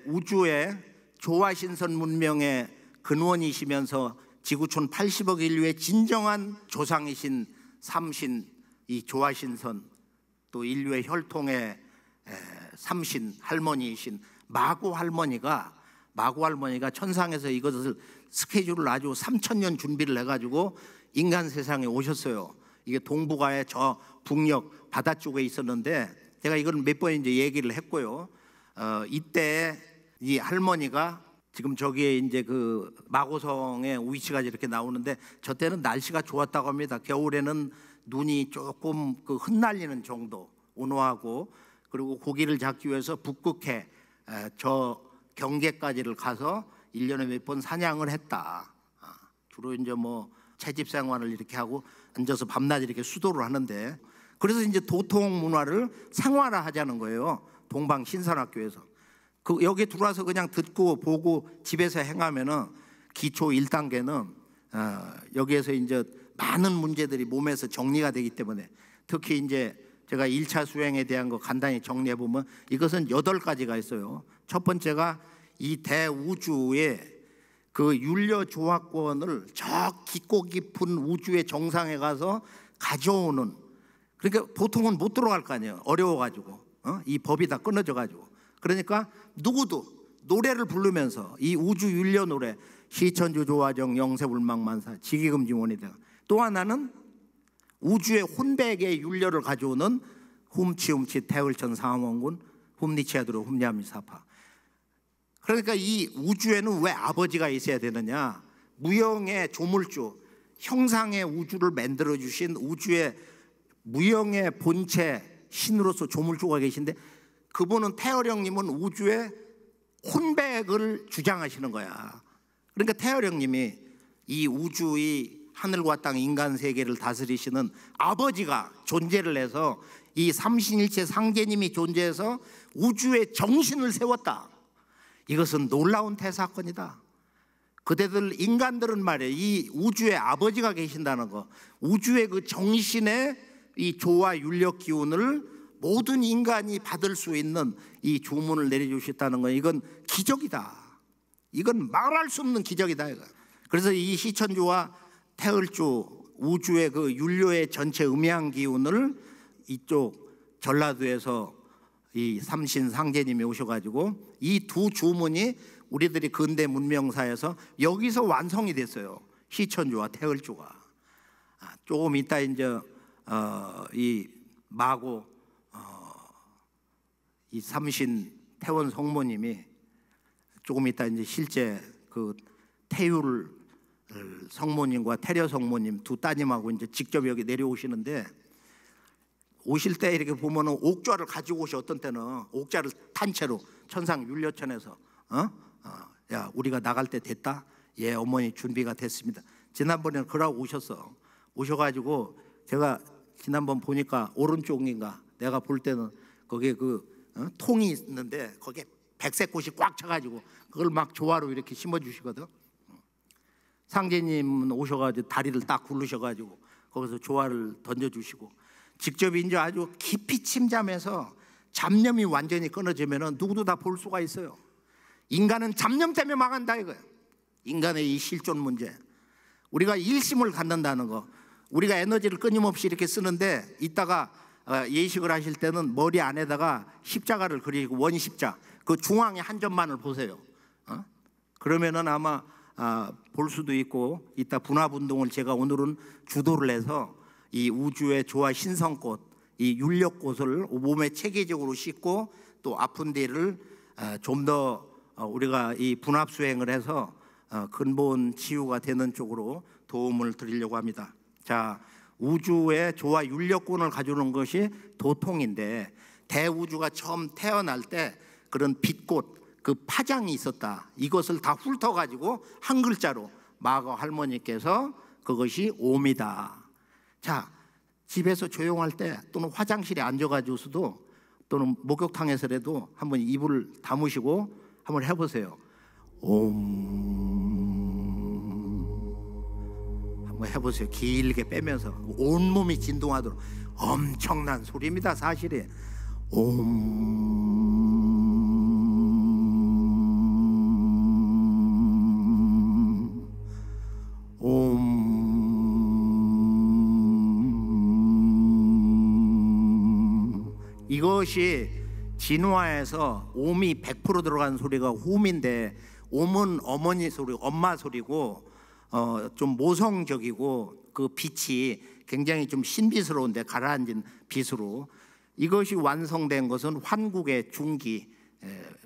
우주의 조화 신선 문명의 근원이시면서 지구촌 80억 인류의 진정한 조상이신 삼신, 이 조화 신선, 또 인류의 혈통의 삼신 할머니이신 마고 할머니가 천상에서 이것을 스케줄을 아주 3,000년 준비를 해가지고 인간 세상에 오셨어요. 이게 동북아의 저 북녘 바다 쪽에 있었는데, 제가 이걸 몇 번 이제 얘기를 했고요. 이때 이 할머니가 지금 저기에 이제 그 마고성의 위치가 이렇게 나오는데, 저 때는 날씨가 좋았다고 합니다. 겨울에는 눈이 조금 그 흩날리는 정도, 온화하고, 그리고 고기를 잡기 위해서 북극해 저 경계까지를 가서 1년에 몇 번 사냥을 했다. 주로 이제 뭐 채집 생활을 이렇게 하고 앉아서 밤낮 이렇게 수도를 하는데, 그래서 이제 도통 문화를 생활화하자는 거예요. 동방 신선학교에서. 여기 들어와서 그냥 듣고 보고 집에서 행하면은 기초 1단계는 여기에서 이제 많은 문제들이 몸에서 정리가 되기 때문에, 특히 이제 제가 1차 수행에 대한 거 간단히 정리해 보면 이것은 8가지가 있어요. 첫 번째가 이 대우주의 그 윤려 조화권을 저 깊고 깊은 우주의 정상에 가서 가져오는, 그러니까 보통은 못 들어갈 거 아니에요. 어려워가지고 이 법이 다 끊어져가지고. 그러니까 누구도 노래를 부르면서 이 우주 윤려 노래, 시천주 조화정 영세불망만사 지기금지원이다. 또 하나는 우주의 혼백의 윤려를 가져오는 훔치훔치 태울천 상원군 훔니치아드로 훔냐미사파. 그러니까 이 우주에는 왜 아버지가 있어야 되느냐? 무형의 조물주, 형상의 우주를 만들어 주신 우주의 무형의 본체 신으로서 조물주가 계신데, 그분은 태어령님은 우주의 혼백을 주장하시는 거야. 그러니까 태어령님이 이 우주의 하늘과 땅 인간 세계를 다스리시는 아버지가 존재를 해서 이 삼신일체 상제님이 존재해서 우주의 정신을 세웠다. 이것은 놀라운 대사건이다. 그대들 인간들은 말이에요, 이 우주의 아버지가 계신다는 거, 우주의 그 정신의 이 조화 윤력 기운을 모든 인간이 받을 수 있는 이 주문을 내려주셨다는 건 이건 기적이다. 이건 말할 수 없는 기적이다. 이거. 그래서 이 시천주와 태을주 우주의 그 윤료의 전체 음양 기운을 이쪽 전라도에서 이 삼신 상제님이 오셔가지고 이 두 주문이 우리들이 근대 문명사에서 여기서 완성이 됐어요. 시천주와 태을주가. 조금 이따 이제 이 마고 이 삼신 태원 성모님이 조금 이따 이제 실제 그 태율 성모님과 태려 성모님 두 따님하고 이제 직접 여기 내려오시는데, 오실 때 이렇게 보면은 옥좌를 가지고 오시, 어떤 때는 옥좌를 탄 채로 천상 윤려천에서 야 우리가 나갈 때 됐다. 예 어머니 준비가 됐습니다. 지난번에는 그러고 오셔가지고 제가 지난번 보니까 오른쪽인가 내가 볼 때는 거기에 그 통이 있는데 거기에 백색 꽃이 꽉 차가지고 그걸 막 조화로 이렇게 심어주시거든. 상제님은 오셔가지고 다리를 딱 굴르셔가지고 거기서 조화를 던져주시고, 직접 이제 아주 깊이 침잠해서 잡념이 완전히 끊어지면은 누구도 다 볼 수가 있어요. 인간은 잡념 때문에 망한다 이거예요. 인간의 이 실존 문제. 우리가 일심을 갖는다는 거. 우리가 에너지를 끊임없이 이렇게 쓰는데 이따가 예식을 하실 때는 머리 안에다가 십자가를 그리고 원십자 그 중앙에 한 점만을 보세요. 그러면은 아마 볼 수도 있고, 이따 분화운동을 제가 오늘은 주도를 해서 이 우주의 조화 신성꽃, 이 윤력꽃을 몸에 체계적으로 싣고 또 아픈 데를 좀 더 우리가 이 분합 수행을 해서 근본 치유가 되는 쪽으로 도움을 드리려고 합니다. 자, 우주의 조화 윤력권을 가져오는 것이 도통인데, 대우주가 처음 태어날 때 그런 빛꽃 그 파장이 있었다. 이것을 다 훑어가지고 한 글자로 마거 할머니께서 그것이 옴이다. 자, 집에서 조용할 때 또는 화장실에 앉아가지고서도 또는 목욕탕에서라도 한번 입을 다무시고 한번 해보세요. 옴 한번 해보세요. 길게 빼면서 온몸이 진동하도록. 엄청난 소리입니다 사실이. 이것이 진화에서 옴이 100% 들어간 소리가 홈인데, 옴은 어머니 소리, 엄마 소리고 좀 모성적이고 그 빛이 굉장히 좀 신비스러운데 가라앉은 빛으로, 이것이 완성된 것은 환국의 중기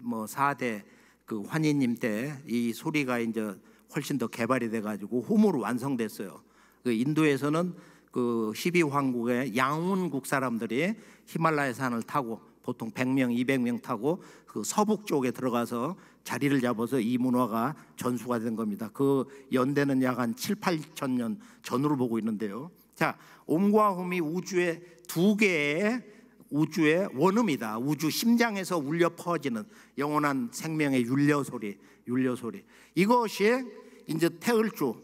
뭐 4대 그 환희님 때 이 소리가 이제 훨씬 더 개발이 돼가지고 홈으로 완성됐어요. 그 인도에서는 그 12황국의 양운국 사람들이 히말라야 산을 타고 보통 100명, 200명 타고 그 서북 쪽에 들어가서 자리를 잡아서 이 문화가 전수가 된 겁니다. 그 연대는 약 한 7, 8천 년 전으로 보고 있는데요. 자, 옴과 홈이 우주의 두 개의 우주의 원음이다. 우주 심장에서 울려 퍼지는 영원한 생명의 윤려 소리, 윤려 소리. 이것이 이제 태을주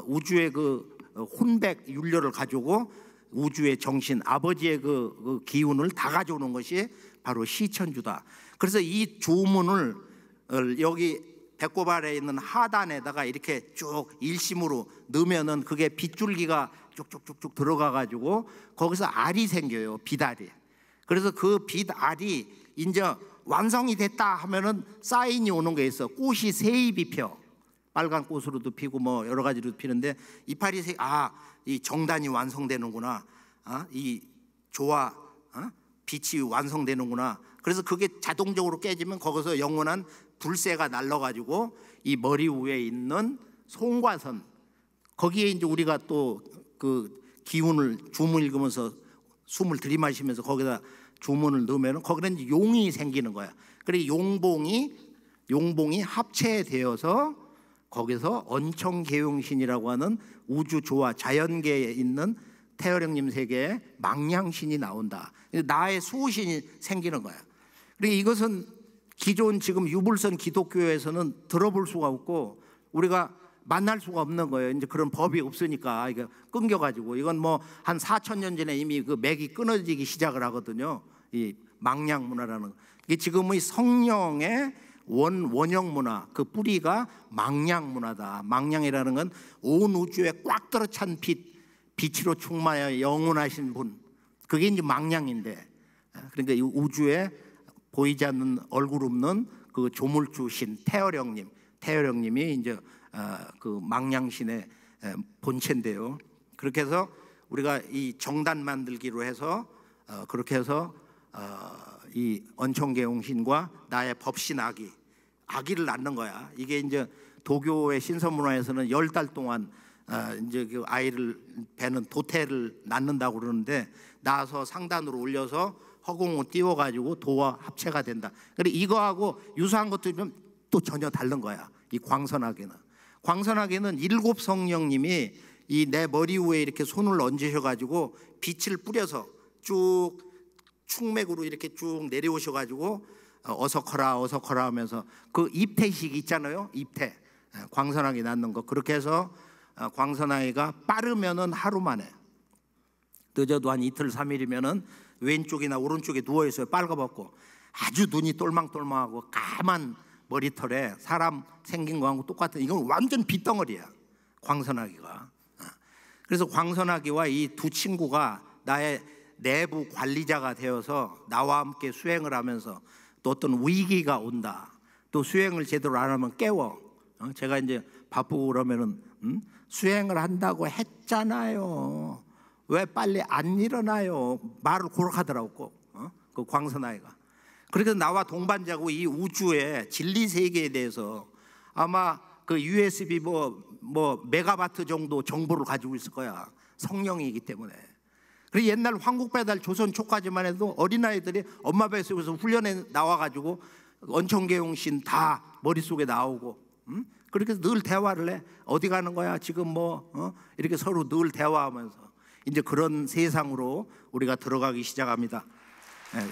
우주의 그 혼백 윤려를 가지고 우주의 정신, 아버지의 그 기운을 다 가져오는 것이 바로 시천주다. 그래서 이 주문을 여기 배꼽 아래에 있는 하단에다가 이렇게 쭉 일심으로 넣으면은 그게 빗줄기가 쭉쭉쭉쭉 들어가 가지고 거기서 알이 생겨요. 빛알이. 그래서 그 빛알이 이제 완성이 됐다 하면은 사인이 오는 게 있어. 꽃이 세 잎이 펴. 빨간 꽃으로도 피고 뭐 여러 가지로 피는데 이파리 색, 이 정단이 완성되는구나. 이 조화, 빛이 완성되는구나. 그래서 그게 자동적으로 깨지면 거기서 영원한 불새가 날라가지고 이 머리 위에 있는 송과선, 거기에 이제 우리가 또 그 기운을 주문 읽으면서 숨을 들이마시면서 거기다 주문을 넣으면 거기는 이제 용이 생기는 거야. 그래 용봉이 합체되어서 거기서 언청계용신이라고 하는 우주 조화 자연계에 있는 태어령님 세계에 망량신이 나온다. 나의 수호신이 생기는 거야. 그리고 이것은 기존 지금 유불선 기독교에서는 들어볼 수가 없고 우리가 만날 수가 없는 거예요. 이제 그런 법이 없으니까 이게 끊겨가지고 이건 뭐 한 4,000년 전에 이미 그 맥이 끊어지기 시작을 하거든요. 이 망량 문화라는 거. 이게 지금의 성령의 원형 문화, 그 뿌리가 망량 문화다. 망량이라는 건 온 우주에 꽉 들어찬 빛으로 충만하여 영원하신 분. 그게 이제 망량인데, 그러니까 이 우주에 보이지 않는 얼굴 없는 그 조물주신 태어령님이 이제 그 망량신의 본체인데요. 그렇게 해서 우리가 이 정단 만들기로 해서 그렇게 해서 이 언청계용신과 나의 법신 아기를 낳는 거야. 이게 이제 도교의 신선 문화에서는 10달 동안 이제 그 아이를 배는 도태를 낳는다고 그러는데 낳아서 상단으로 올려서 허공을 띄워가지고 도와 합체가 된다. 그래 이거하고 유사한 것들은 또 전혀 다른 거야. 이 광선하게는 7 성령님이 이 내 머리 위에 이렇게 손을 얹으셔가지고 빛을 뿌려서 쭉 충맥으로 이렇게 쭉 내려오셔가지고 어서 커라 하면서 그 입태식 있잖아요. 입태 광선하게 낳는 거. 그렇게 해서 광선아이가 빠르면은 하루 만에, 늦어도 한 이틀 3일이면은 왼쪽이나 오른쪽에 누워 있어요. 빨가벗고 아주 눈이 똘망똘망하고 까만 머리털에 사람 생긴 거하고 똑같은, 이건 완전 빛덩어리야 광선아기가. 그래서 광선아기와 이 두 친구가 나의 내부 관리자가 되어서 나와 함께 수행을 하면서 또 어떤 위기가 온다, 또 수행을 제대로 안 하면 깨워. 제가 이제 바쁘고 그러면은 수행을 한다고 했잖아요, 왜 빨리 안 일어나요? 말을 고렇게 하더라고 그 광선아이가. 그래서 나와 동반자고 이 우주의 진리 세계에 대해서 아마 그 USB 뭐 메가바트 정도 정보를 가지고 있을 거야. 성령이기 때문에. 그리고 옛날 황국배달 조선 초까지만 해도 어린아이들이 엄마 뱃속에서 훈련에 나와가지고 언청계용신 다 머릿속에 나오고, 그렇게 늘 대화를 해. 어디 가는 거야 지금 뭐 이렇게 서로 늘 대화하면서 이제 그런 세상으로 우리가 들어가기 시작합니다. 네.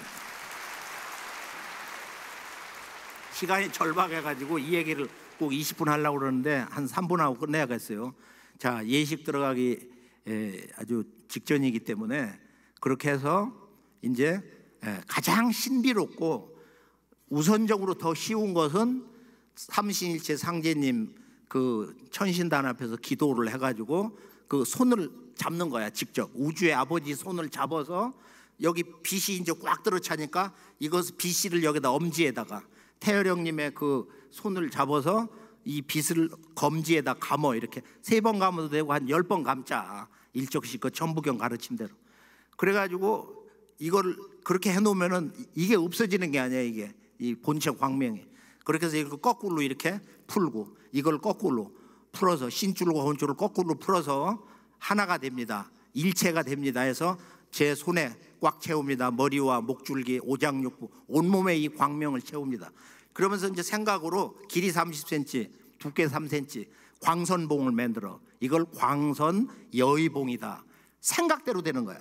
시간이 절박해가지고 이 얘기를 꼭 20분 하려고 그러는데 한 3분 하고 끝내야겠어요. 자, 예식 들어가기 아주 직전이기 때문에 그렇게 해서 이제 가장 신비롭고 우선적으로 더 쉬운 것은 삼신일체 상제님 그 천신단 앞에서 기도를 해가지고 그 손을 잡는 거야. 직접 우주의 아버지 손을 잡아서 여기 빛이 이제 꽉 들어차니까 이것 빛을 여기다 엄지에다가 태어령님의 그 손을 잡아서 이 빛을 검지에다 감어. 이렇게 3번 감아도 되고 한 10번 감자. 일적씩 그 천부경 가르친 대로. 그래가지고 이걸 그렇게 해놓으면은 이게 없어지는 게 아니야. 이게 이 본체 광명이. 그렇게 해서 이걸 거꾸로 이렇게 풀고 이걸 거꾸로 풀어서 신줄과 혼줄을 거꾸로 풀어서 하나가 됩니다. 일체가 됩니다. 해서 제 손에 꽉 채웁니다. 머리와 목줄기, 오장육부, 온몸에 이 광명을 채웁니다. 그러면서 이제 생각으로 길이 30cm, 두께 3cm 광선봉을 만들어. 이걸 광선여의봉이다. 생각대로 되는 거야.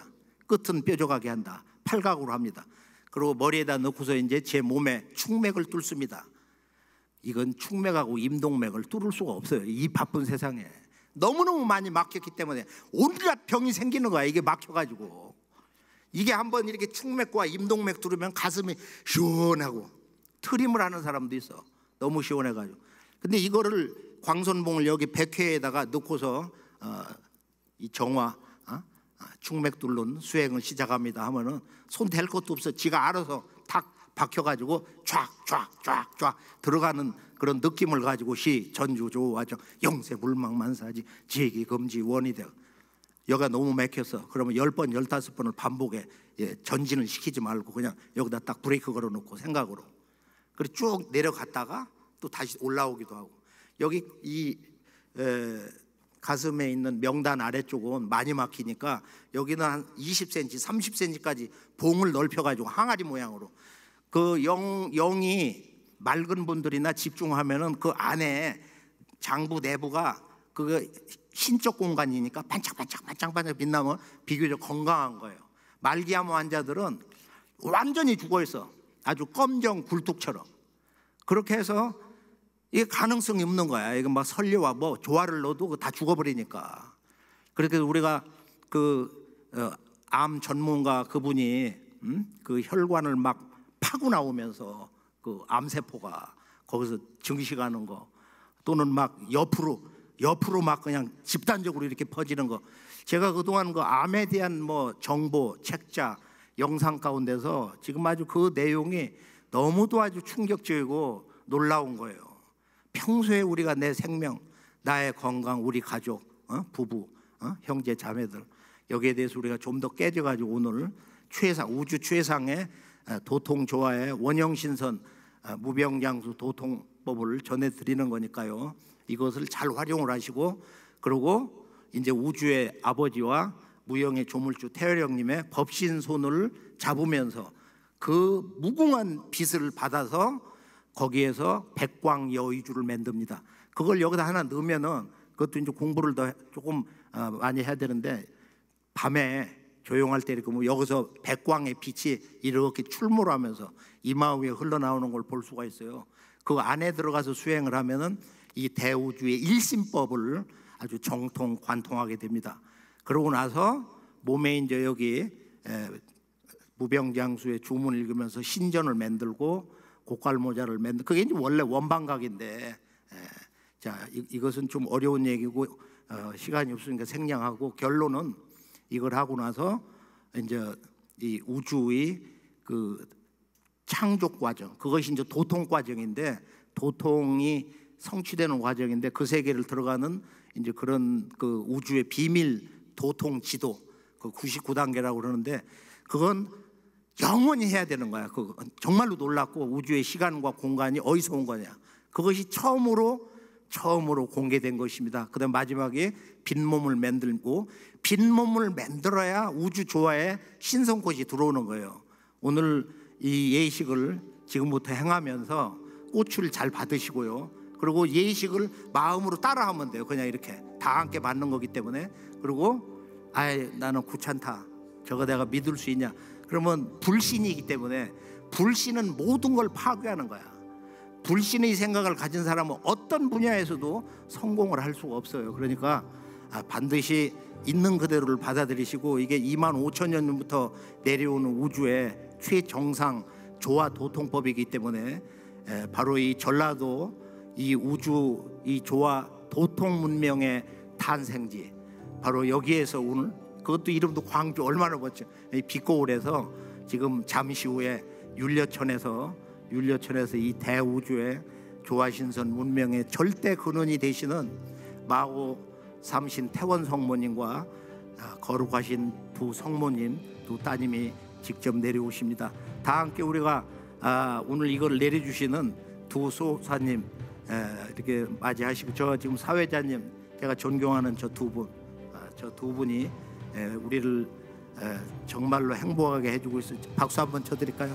끝은 뾰족하게 한다. 팔각으로 합니다. 그리고 머리에다 넣고서 이제 제 몸에 축맥을 뚫습니다. 이건 축맥하고 임동맥을 뚫을 수가 없어요. 이 바쁜 세상에 너무너무 많이 막혔기 때문에 온갖 병이 생기는 거야. 이게 막혀가지고. 이게 한번 이렇게 축맥과 임동맥 뚫으면 가슴이 시원하고 트림을 하는 사람도 있어. 너무 시원해가지고. 근데 이거를 광선봉을 여기 백회에다가 넣고서 이 정화 축맥 뚫는 수행을 시작합니다 하면은 손 댈 것도 없어. 지가 알아서 탁 박혀가지고 쫙쫙쫙쫙 들어가는 그런 느낌을 가지고 시 전주 조화정 영세 불망만사지 지기 금지 원이 되어. 여기가 너무 막혀서 그러면 10번 15번을 반복해. 전진을 시키지 말고 그냥 여기다 딱 브레이크 걸어놓고 생각으로 그리고 쭉 내려갔다가 또 다시 올라오기도 하고. 여기 이 가슴에 있는 명단 아래쪽은 많이 막히니까 여기는 한 20cm 30cm까지 봉을 넓혀가지고 항아리 모양으로 그 영이 맑은 분들이나 집중하면은 그 안에 장부 내부가 그거 신적 공간이니까 반짝반짝 빛나면 비교적 건강한 거예요. 말기암 환자들은 완전히 죽어 있어. 아주 검정 굴뚝처럼. 그렇게 해서 이게 가능성이 없는 거야. 이거 막 설료와 뭐 조화를 넣어도 다 죽어버리니까. 그렇게 우리가 암 전문가 그분이 그 혈관을 막 파고 나오면서 그 암세포가 거기서 증식하는 거, 또는 막 옆으로 막 그냥 집단적으로 이렇게 퍼지는 거. 제가 그동안 그 암에 대한 뭐 정보, 책자, 영상 가운데서 지금 아주 그 내용이 너무도 아주 충격적이고 놀라운 거예요. 평소에 우리가 내 생명, 나의 건강, 우리 가족, 부부, 형제, 자매들, 여기에 대해서 우리가 좀 더 깨져가지고 오늘 우주 최상의 도통조화의 원형신선 무병장수 도통법을 전해드리는 거니까요. 이것을 잘 활용을 하시고, 그리고 이제 우주의 아버지와 무형의 조물주 태열형님의 법신손을 잡으면서 그 무궁한 빛을 받아서 거기에서 백광여의주를 만듭니다. 그걸 여기다 하나 넣으면은 그것도 이제 공부를 더 조금 많이 해야 되는데, 밤에 조용할 때 이렇게 여기서 백광의 빛이 이렇게 출몰하면서 이마 위에 흘러나오는 걸 볼 수가 있어요. 그 안에 들어가서 수행을 하면은 이 대우주의 일심법을 아주 정통 관통하게 됩니다. 그러고 나서 몸에 이제 여기 무병장수의 주문을 읽으면서 신전을 만들고 고깔모자를 만들, 그게 이제 원래 원방각인데, 자, 이것은 좀 어려운 얘기고 시간이 없으니까 생략하고, 결론은 이걸 하고 나서 이제 이 우주의 그 창조 과정, 그것이 이제 도통 과정인데, 도통이 성취되는 과정인데, 그 세계를 들어가는 이제 그런 그 우주의 비밀 도통 지도, 그 99단계라고 그러는데, 그건 영원히 해야 되는 거야. 그 정말로 놀랍고, 우주의 시간과 공간이 어디서 온 거냐, 그것이 처음으로 공개된 것입니다. 그다음 마지막에 빈몸을 만들고, 빈몸을 만들어야 우주 조화에 신성꽃이 들어오는 거예요. 오늘 이 예식을 지금부터 행하면서 꽃을 잘 받으시고요. 그리고 예식을 마음으로 따라하면 돼요. 그냥 이렇게 다 함께 받는 거기 때문에. 그리고 나는 귀찮다, 저거 내가 믿을 수 있냐, 그러면 불신이기 때문에, 불신은 모든 걸 파괴하는 거야. 불신의 생각을 가진 사람은 어떤 분야에서도 성공을 할 수가 없어요. 그러니까 반드시 있는 그대로를 받아들이시고, 이게 25,000년 전부터 내려오는 우주의 최정상 조화 도통법이기 때문에, 바로 이 전라도 이 우주 이 조화 도통 문명의 탄생지, 바로 여기에서 오늘, 그것도 이름도 광주, 얼마나 멋져. 빛고울에서 지금 잠시 후에 율려천에서 이 대우주의 조화신선 문명의 절대 근원이 되시는 마고 삼신 태원 성모님과 거룩하신 두 성모님, 두 따님이 직접 내려오십니다. 다 함께 우리가 오늘 이걸 내려주시는 두 소사님 이렇게 맞이하시고, 저 지금 사회자님, 제가 존경하는 저 두 분이 우리를 정말로 행복하게 해주고 있어요. 박수 한번 쳐드릴까요?